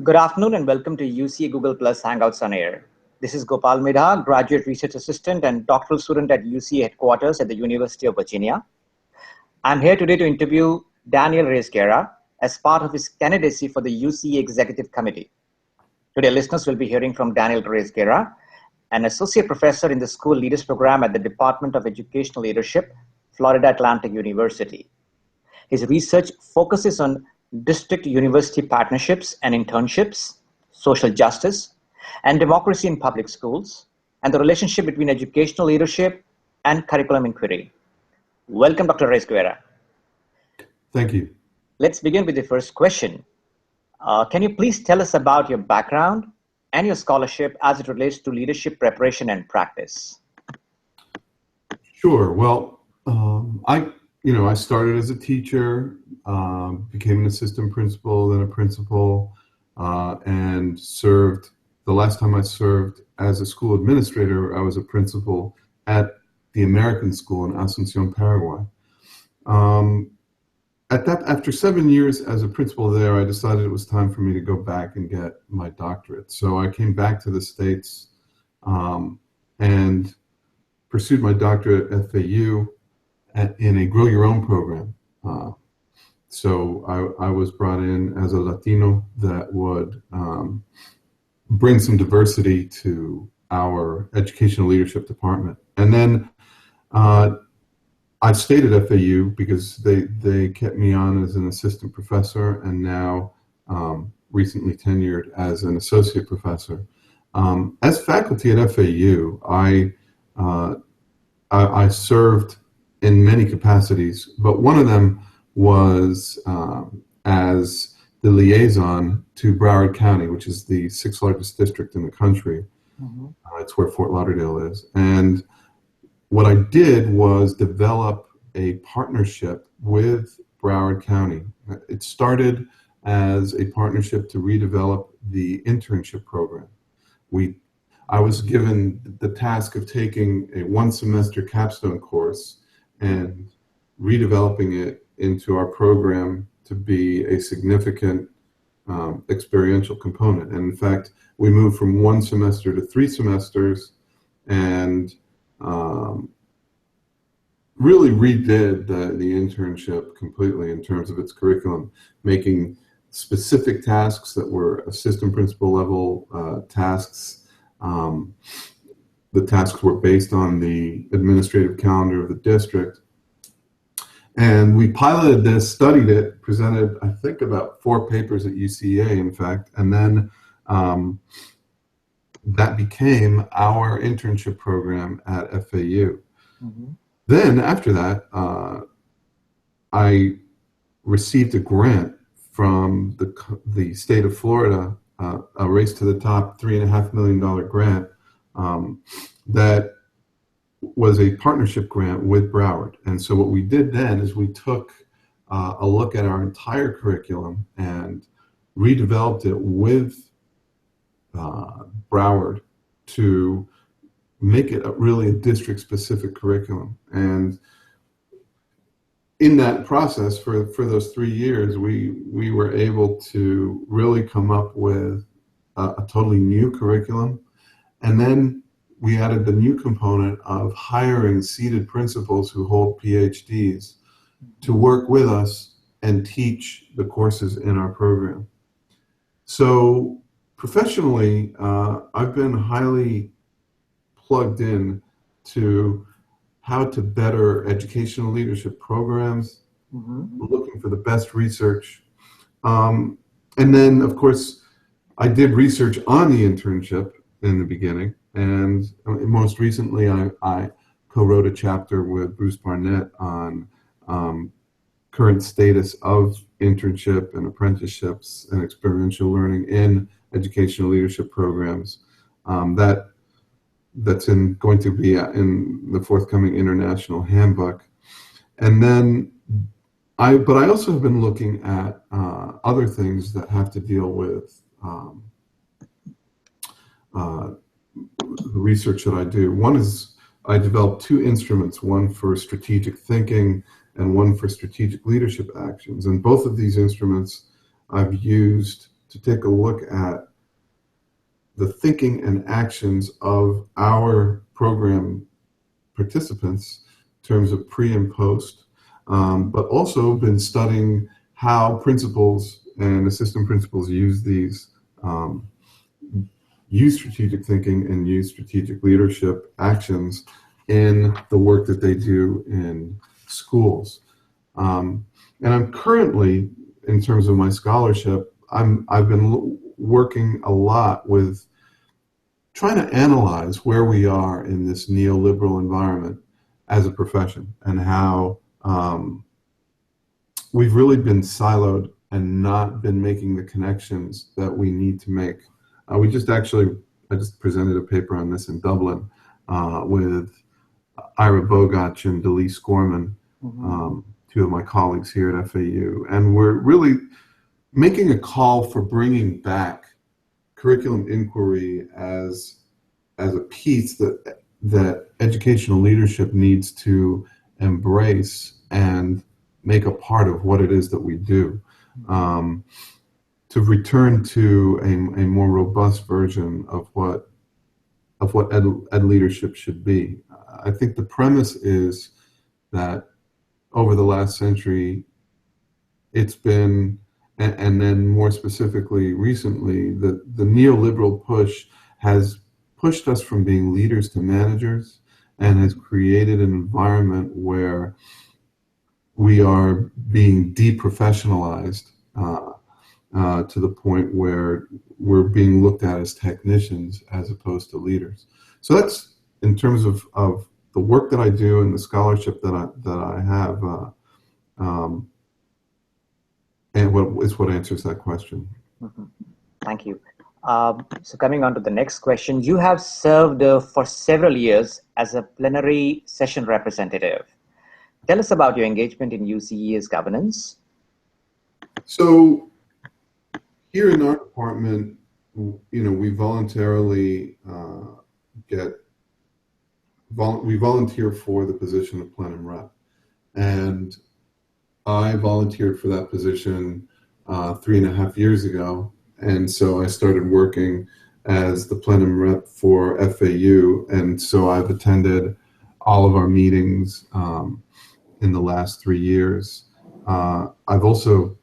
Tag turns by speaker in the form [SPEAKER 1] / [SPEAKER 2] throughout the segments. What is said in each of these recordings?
[SPEAKER 1] Good afternoon and welcome to UCEA Google Plus Hangouts on Air. This is Gopal Midha, Graduate Research Assistant and Doctoral Student at UCEA Headquarters at the University of Virginia. I'm here today to interview Daniel Reyes-Guerra as part of his candidacy for the UCEA Executive Committee. Today, listeners will be hearing from Daniel Reyes-Guerra, an Associate Professor in the School Leaders Program at the Department of Educational Leadership, Florida Atlantic University. His research focuses on district university partnerships and internships, social justice, and democracy in public schools, and the relationship between educational leadership and curriculum inquiry. Welcome, Dr. Reyes-Guerra.
[SPEAKER 2] Thank you.
[SPEAKER 1] Let's begin with the first question. Can you please tell us about your background and your scholarship as it relates to leadership preparation and practice?
[SPEAKER 2] Sure. Well, I started as a teacher, became an assistant principal, then a principal, and served. The last time I served as a school administrator, I was a principal at the American School in Asunción, Paraguay. After 7 years as a principal there, I decided it was time for me to go back and get my doctorate. So I came back to the States and pursued my doctorate at FAU in a Grow Your Own program. So I was brought in as a Latino that would bring some diversity to our educational leadership department. And then I stayed at FAU because they kept me on as an assistant professor and now recently tenured as an associate professor. As faculty at FAU, I served in many capacities, but one of them was as the liaison to Broward County, which is the 6th largest district in the country. Mm-hmm. It's where Fort Lauderdale is. And what I did was develop a partnership with Broward County. It started as a partnership to redevelop the internship program. I was given the task of taking a one-semester capstone course and redeveloping it into our program to be a significant experiential component. And in fact, we moved from 1 semester to 3 semesters and really redid the internship completely in terms of its curriculum, making specific tasks that were assistant principal level tasks. The tasks were based on the administrative calendar of the district. And we piloted this, studied it, presented, I think, about 4 papers at UCEA, in fact, and then that became our internship program at FAU. Mm-hmm. Then, after that, I received a grant from the state of Florida, a Race to the Top $3.5 million grant that was a partnership grant with Broward. And so what we did then is we took a look at our entire curriculum and redeveloped it with Broward to make it really a district-specific curriculum. And in that process, for those 3 years, we were able to really come up with a totally new curriculum. And then we added the new component of hiring seated principals who hold PhDs to work with us and teach the courses in our program. So professionally, I've been highly plugged in to how to better educational leadership programs, mm-hmm. looking for the best research. And then, of course, I did research on the internship in the beginning. And most recently, I co-wrote a chapter with Bruce Barnett on current status of internship and apprenticeships and experiential learning in educational leadership programs. That's going to be in the forthcoming international handbook. And then, but I also have been looking at other things that have to deal with the research that I do. One is I developed 2 instruments, one for strategic thinking and one for strategic leadership actions. And both of these instruments I've used to take a look at the thinking and actions of our program participants in terms of pre and post, but also been studying how principals and assistant principals use these, use strategic thinking and use strategic leadership actions in the work that they do in schools. And I'm currently, in terms of my scholarship, I've been working a lot with trying to analyze where we are in this neoliberal environment as a profession, and how we've really been siloed and not been making the connections that we need to make. I just presented a paper on this in Dublin with Ira Bogach and Delise Gorman, two of my colleagues here at FAU, and we're really making a call for bringing back curriculum inquiry as a piece that educational leadership needs to embrace and make a part of what it is that we do. To return to a more robust version of what ed leadership should be. I think the premise is that over the last century, it's been, and then more specifically recently, the neoliberal push has pushed us from being leaders to managers, and has created an environment where we are being deprofessionalized to the point where we're being looked at as technicians as opposed to leaders. So that's in terms of the work that I do and the scholarship that I have, and what answers that question.
[SPEAKER 1] Thank you. So coming on to the next question, you have served for several years as a plenary session representative. Tell us about your engagement in UCEA's governance.
[SPEAKER 2] So here in our department, we voluntarily we volunteer for the position of plenum rep, and I volunteered for that position 3.5 years ago, and so I started working as the plenum rep for FAU, and so I've attended all of our meetings in the last 3 years. I've also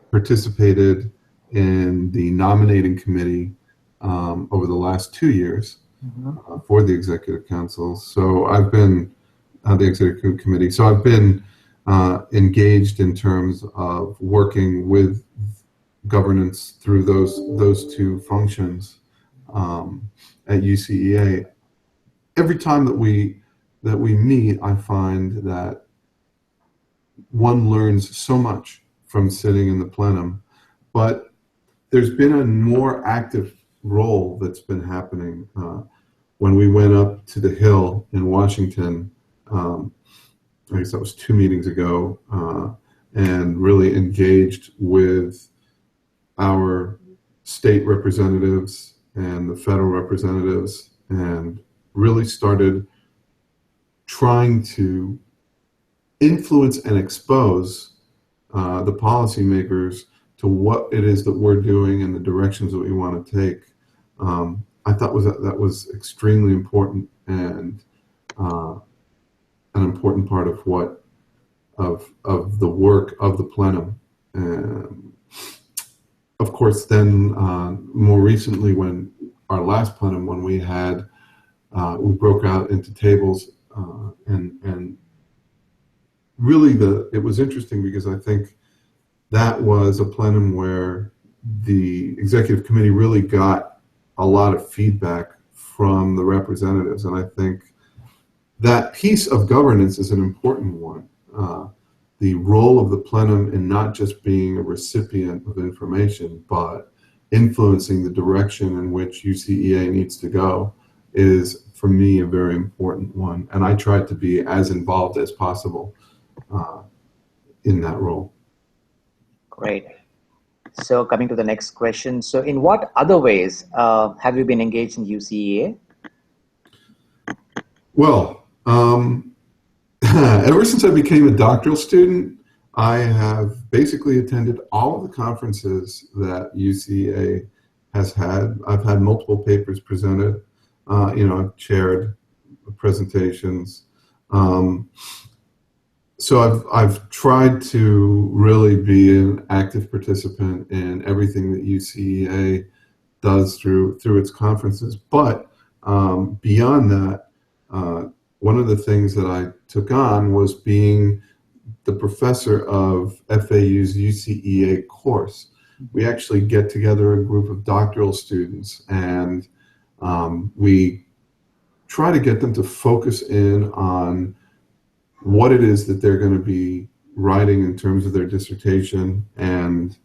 [SPEAKER 2] participated in the nominating committee over the last 2 years for the Executive Council. So I've been the Executive Committee. So I've been engaged in terms of working with governance through those two functions at UCEA. Every time that we meet, I find that one learns so much from sitting in the plenum, but there's been a more active role that's been happening. When we went up to the Hill in Washington, I guess that was 2 meetings ago, and really engaged with our state representatives and the federal representatives, and really started trying to influence and expose the policymakers to what it is that we're doing and the directions that we want to take. I thought that was extremely important, and an important part of the work of the plenum. Of course, then more recently, when our last plenum, when we had we broke out into tables, and really it was interesting, because I think that was a plenum where the executive committee really got a lot of feedback from the representatives, and I think that piece of governance is an important one. The role of the plenum in not just being a recipient of information, but influencing the direction in which UCEA needs to go is, for me, a very important one. And I tried to be as involved as possible in that role.
[SPEAKER 1] Great. So coming to the next question. So in what other ways have you been engaged in UCEA?
[SPEAKER 2] Well, ever since I became a doctoral student, I have basically attended all of the conferences that UCEA has had. I've had multiple papers presented. I've chaired presentations. So I've tried to really be an active participant in everything that UCEA does through its conferences. But beyond that, one of the things that I took on was being the professor of FAU's UCEA course. We actually get together a group of doctoral students, and we try to get them to focus in on what it is that they're going to be writing in terms of their dissertation, and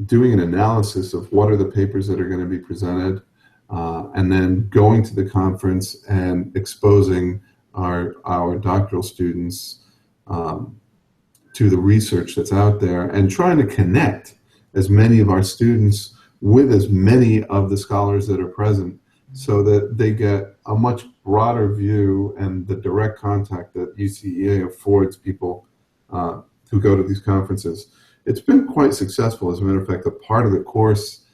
[SPEAKER 2] doing an analysis of what are the papers that are going to be presented, and then going to the conference and exposing our doctoral students to the research that's out there, and trying to connect as many of our students with as many of the scholars that are present, so that they get a much broader view and the direct contact that UCEA affords people who go to these conferences. It's been quite successful. As a matter of fact, a part of the course,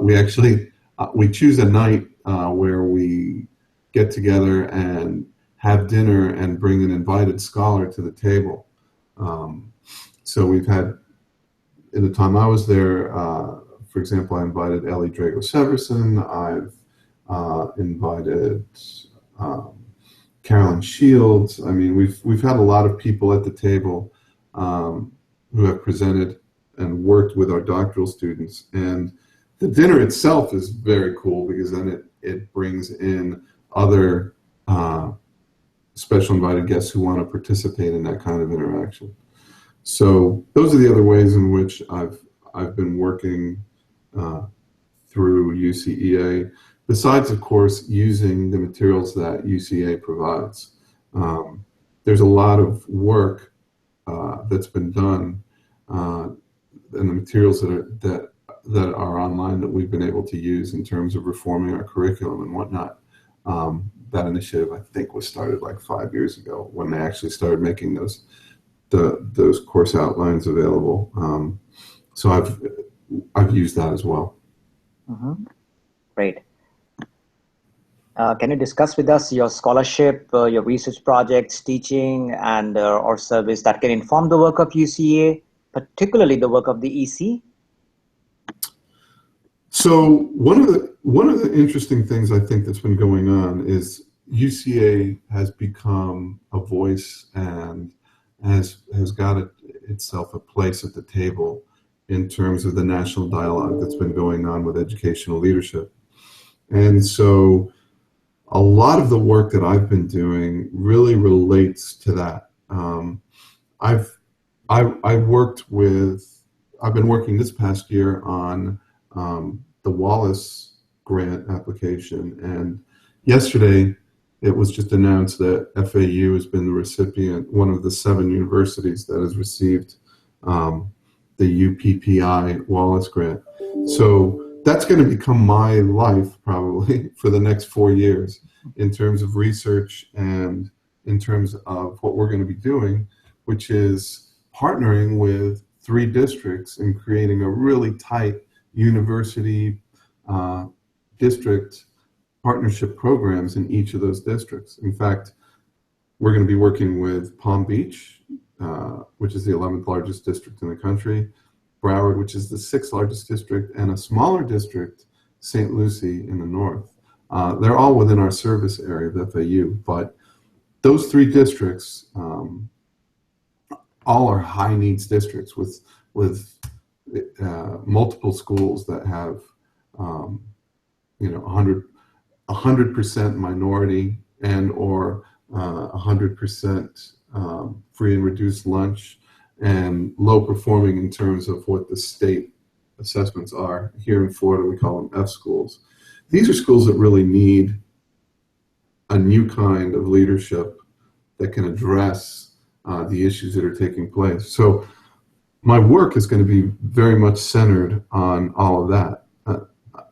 [SPEAKER 2] we choose a night where we get together and have dinner and bring an invited scholar to the table. So we've had, in the time I was there, for example, I invited Ellie Drago Severson. I've invited Carolyn Shields. I mean, we've had a lot of people at the table who have presented and worked with our doctoral students. And the dinner itself is very cool, because then it brings in other special invited guests who want to participate in that kind of interaction. So those are the other ways in which I've been working through UCEA, besides, of course, using the materials that UCEA provides. There's a lot of work that's been done, and the materials that are online that we've been able to use in terms of reforming our curriculum and whatnot. That initiative, I think, was started like 5 years ago, when they actually started making those course outlines available. So I've used that as well.
[SPEAKER 1] Mm-hmm. Great. Can you discuss with us your scholarship, your research projects, teaching, and or service that can inform the work of UCEA, particularly the work of the EC?
[SPEAKER 2] So one of the interesting things I think that's been going on is UCEA has become a voice and has got itself a place at the table in terms of the national dialogue that's been going on with educational leadership. And so a lot of the work that I've been doing really relates to that. I've been working this past year on the Wallace grant application, and yesterday it was just announced that FAU has been the recipient, one of the 7 universities that has received the UPPI Wallace grant. So that's going to become my life probably for the next 4 years in terms of research and in terms of what we're going to be doing, which is partnering with 3 districts and creating a really tight university district partnership programs in each of those districts. In fact, we're going to be working with Palm Beach, which is the 11th largest district in the country, Broward, which is the 6th largest district, and a smaller district, St. Lucie in the north. They're all within our service area of FAU, but those 3 districts all are high needs districts with multiple schools that have 100% minority and or 100% free and reduced lunch, and low performing in terms of what the state assessments are. Here in Florida, we call them F schools. These are schools that really need a new kind of leadership that can address the issues that are taking place. So my work is going to be very much centered on all of that.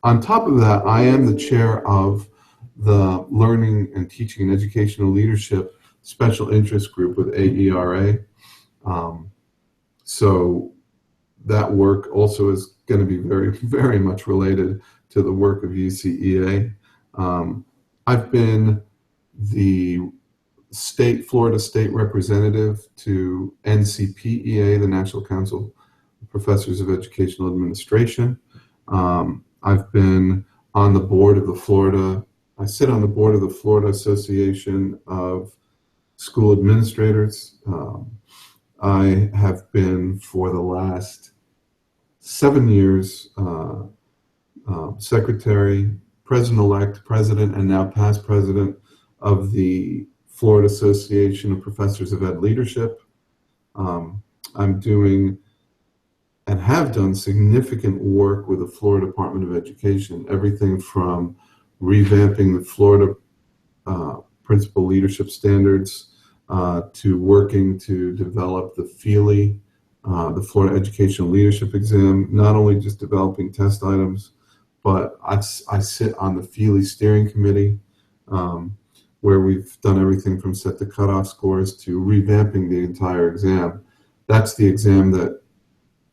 [SPEAKER 2] On top of that, I am the chair of the Learning and Teaching and Educational Leadership special interest group with AERA. So that work also is going to be very, very much related to the work of UCEA. I've been the Florida State Representative to NCPEA, the National Council of Professors of Educational Administration. I've been on the board of I sit on the board of the Florida Association of School Administrators. I have been for the last 7 years secretary, president-elect, president, and now past president of the Florida Association of Professors of Ed Leadership. I'm doing and have done significant work with the Florida Department of Education, everything from revamping the Florida Principal Leadership Standards to working to develop the FELE, the Florida Educational Leadership Exam, not only just developing test items, but I sit on the FELE steering committee, where we've done everything from set the cutoff scores to revamping the entire exam. That's the exam that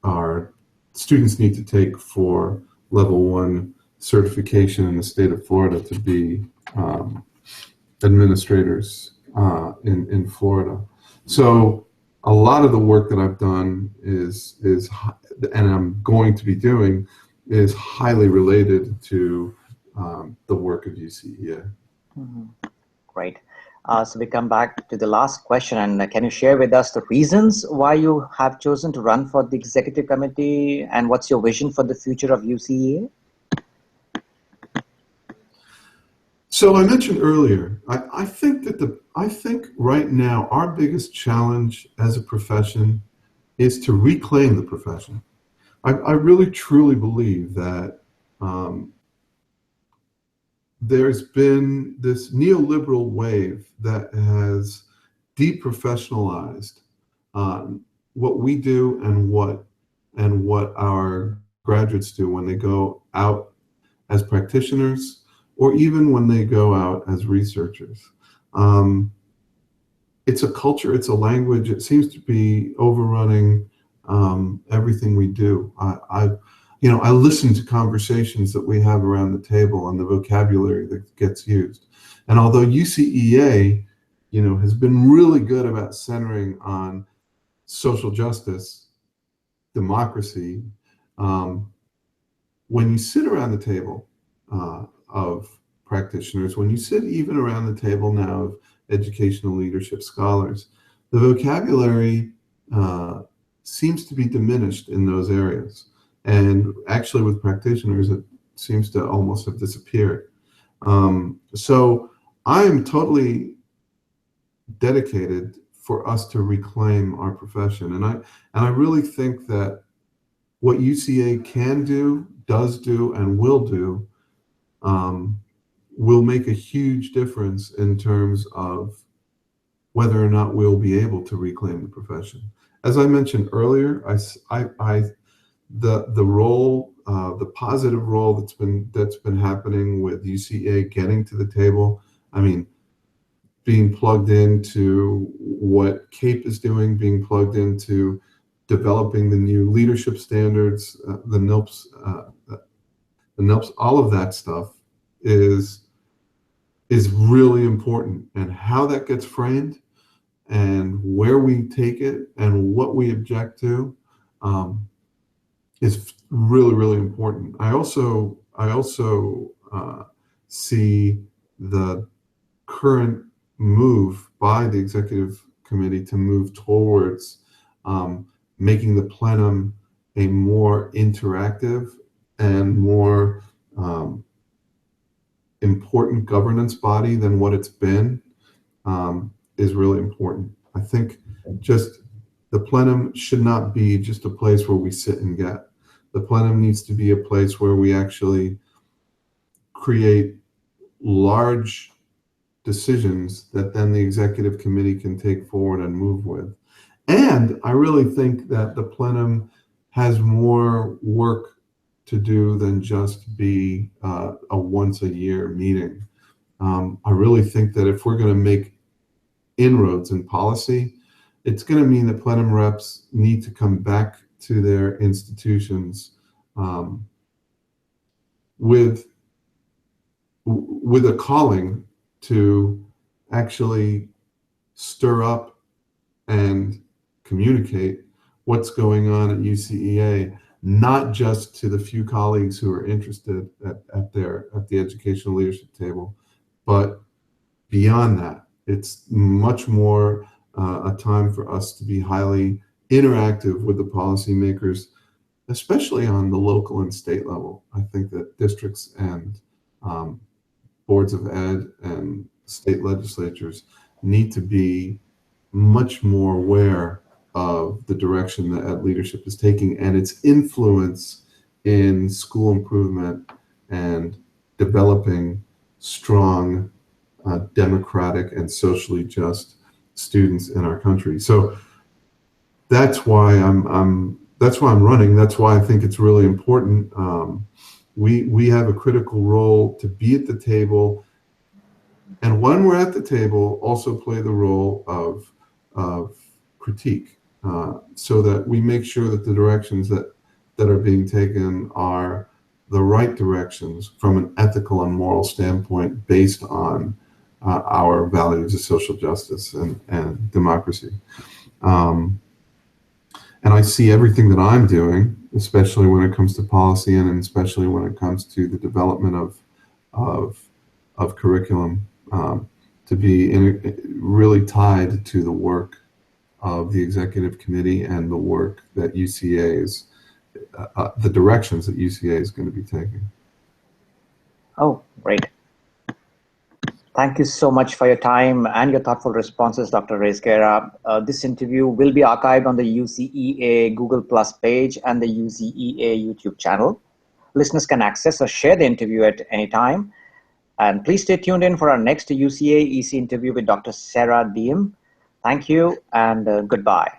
[SPEAKER 2] our students need to take for level 1 certification in the state of Florida to be administrators in Florida. So a lot of the work that I've done is and I'm going to be doing is highly related to the work of UCEA.
[SPEAKER 1] Mm-hmm. Great. So we come back to the last question, and can you share with us the reasons why you have chosen to run for the executive committee, and what's your vision for the future of UCEA?
[SPEAKER 2] So I mentioned earlier, I think right now our biggest challenge as a profession is to reclaim the profession. I really truly believe that there's been this neoliberal wave that has deprofessionalized what we do and what our graduates do when they go out as practitioners, or even when they go out as researchers. It's a culture, it's a language, it seems to be overrunning everything we do. I listen to conversations that we have around the table and the vocabulary that gets used. And although UCEA, has been really good about centering on social justice, democracy, when you sit around the table of practitioners, when you sit even around the table now of educational leadership scholars, the vocabulary seems to be diminished in those areas. And actually with practitioners, it seems to almost have disappeared. So I am totally dedicated for us to reclaim our profession. And I really think that what UCA can do, does do, and will do will make a huge difference in terms of whether or not we'll be able to reclaim the profession. As I mentioned earlier, the role, the positive role that's been happening with UCA getting to the table. I mean, being plugged into what CAPE is doing, being plugged into developing the new leadership standards, the NELPs, all of that stuff is really important. And how that gets framed and where we take it and what we object to is really, really important. I also see the current move by the executive committee to move towards making the plenum a more interactive and more important governance body than what it's been is really important. I think just the plenum should not be just a place where we sit and get. The plenum needs to be a place where we actually create large decisions that then the executive committee can take forward and move with. And I really think that the plenum has more work to do than just be a once a year meeting. I really think that if we're going to make inroads in policy, it's going to mean that plenum reps need to come back to their institutions with a calling to actually stir up and communicate what's going on at UCEA, not just to the few colleagues who are interested at the educational leadership table, but beyond that. It's much more a time for us to be highly interactive with the policymakers, especially on the local and state level. I think that districts and boards of ed and state legislatures need to be much more aware of the direction that ed leadership is taking and its influence in school improvement and developing strong, democratic and socially just students in our country. So that's why I'm running. That's why I think it's really important. We have a critical role to be at the table, and when we're at the table, also play the role of critique, so that we make sure that the directions that are being taken are the right directions from an ethical and moral standpoint, based on our values of social justice and democracy. And I see everything that I'm doing, especially when it comes to policy and especially when it comes to the development of curriculum, to be really tied to the work of the executive committee and the work that UCEA is, the directions that UCEA is going to be taking.
[SPEAKER 1] Oh, great. Thank you so much for your time and your thoughtful responses, Dr. Reyes-Guerra. This interview will be archived on the UCEA Google Plus page and the UCEA YouTube channel. Listeners can access or share the interview at any time. And please stay tuned in for our next UCEA EC interview with Dr. Sarah Diem. Thank you and goodbye.